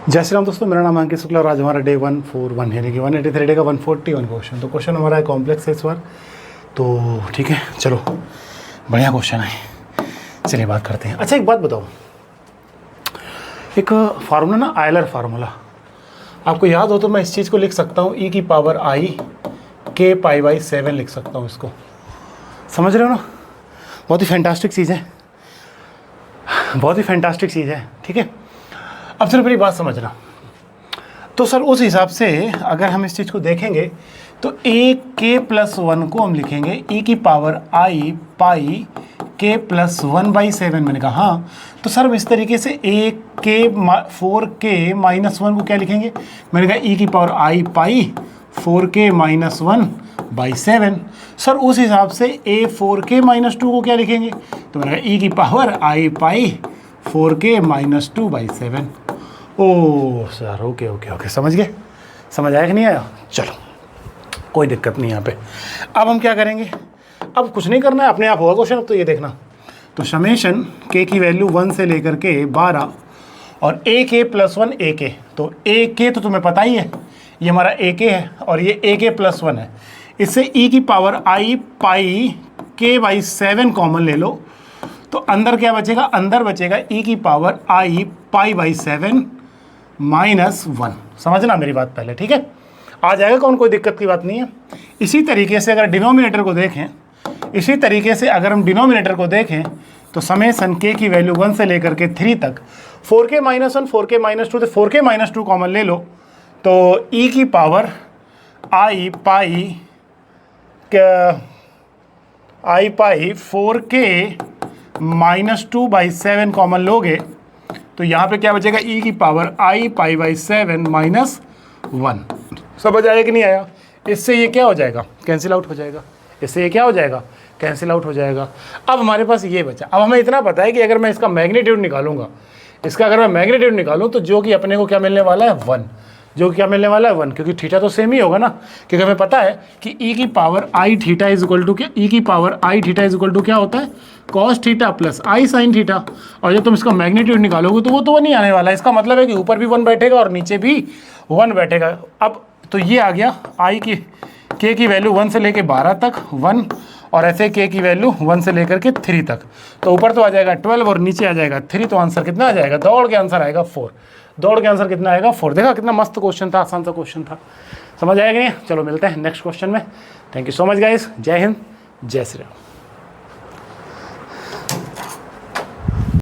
जय श्री राम दोस्तों, मेरा नाम अंकित शुक्ला और आज हमारा डे 141 यानी कि 183 डे का 141 क्वेश्चन। तो क्वेश्चन हमारा है कॉम्प्लेक्स है इस बार, तो ठीक है चलो बढ़िया क्वेश्चन है, चलिए बात करते हैं। अच्छा एक बात बताओ, एक फार्मूला ना आयलर फार्मूला आपको याद हो तो मैं इस चीज़ को लिख सकता हूँ e की power i k pi by 7 लिख सकता हूँ। इसको समझ रहे हो ना, बहुत ही फैंटास्टिक चीज़ है, बहुत ही फैंटास्टिक चीज़ है। ठीक है, अब चलो मेरी बात समझना। तो सर उस हिसाब से अगर हम इस चीज़ को देखेंगे तो a k प्लस 1 को हम लिखेंगे e की power i pi k plus 1 by 7। मैंने कहा हाँ, तो सर हम इस तरीके से a k 4k माइनस 1 को क्या लिखेंगे, मैंने कहा e की power i pi 4k minus 1 by 7। Sir उस हिसाब से a 4k माइनस 2 को क्या लिखेंगे, तो मैंने कहा e की power i pi 4k minus 2 by 7। Oh sir okay okay okay, समझ गए, समझ आया कि नहीं आया? चलो कोई दिक्कत नहीं यहाँ पे। अब हम क्या करेंगे, अब कुछ नहीं करना है, अपने आप होगा क्वेश्चन। अब तो ये देखना, तो समेशन k की वैल्यू 1 से लेकर के 12 और ak प्लस 1 ak, तो ak तो तुम्हें पता ही है ये हमारा ak है और ये ak प्लस 1 है। इससे e की power i pi k by 7 common ले लो, तो अंदर क्या बचेगा, अंदर बचेगा e की power i pi by 7 minus 1। समझना मेरी बात पहले, ठीक है, आ जाएगा कौन, कोई दिक्कत की बात नहीं है। इसी तरीके से अगर डिनोमिनेटर को देखें, इसी तरीके से अगर हम डिनोमिनेटर को देखें तो समेशन k की वैल्यू 1 से लेकर के 3 तक 4k माइनस 1 4k माइनस 2, तो 4k माइनस 2 कॉमन ले लो, तो e की power i pi 4k minus 2 by 7 common लोगे, तो यहाँ पे क्या बचेगा, e की power i pi by 7 minus 1। समझ आया कि नहीं आया? इससे ये क्या हो जाएगा, कैंसिल आउट हो जाएगा, इससे ये क्या हो जाएगा, कैंसिल आउट हो जाएगा। अब हमारे पास ये बचा। अब हमें इतना पता है कि अगर मैं इसका मैग्नीट्यूड निकालूंगा, इसका अगर मैं मैग्नीट्यूड निकालूँ तो जो कि अपने को क्या मिलने वाला है 1, जो क्या मिलने वाला है 1, क्योंकि थीटा तो सेम ही होगा ना, क्योंकि हमें पता है कि e की power i theta is equal to क्या, e की power i theta is equal to क्या होता है, cos theta plus i sine theta. और जब तुम इसका मैग्नीट्यूड निकालोगे तो वो तो 1 ही आने वाला है। इसका मतलब है कि ऊपर भी 1 बैठेगा और नीचे भी 1 बैठेगा। अब तो ये आ गया i की k की वैल्यू 1 से लेके 12 तक 1, और ऐसे k की वैल्यू 1 से लेकर के 3 तक, तो ऊपर तो आ जाएगा 12 और नीचे आ जाएगा 3, तो आंसर कितना आ जाएगा, दौड़ के आंसर आएगा 4। दौड़ के आंसर कितना आएगा 4। देखा कितना मस्त क्वेश्चन था, आसान सा क्वेश्चन था। समझ आएगा नहीं? चलो मिलते हैं नेक्स्ट क्वेश्चन में। Thank you so much guys, जय हिंद, जय श्री राम।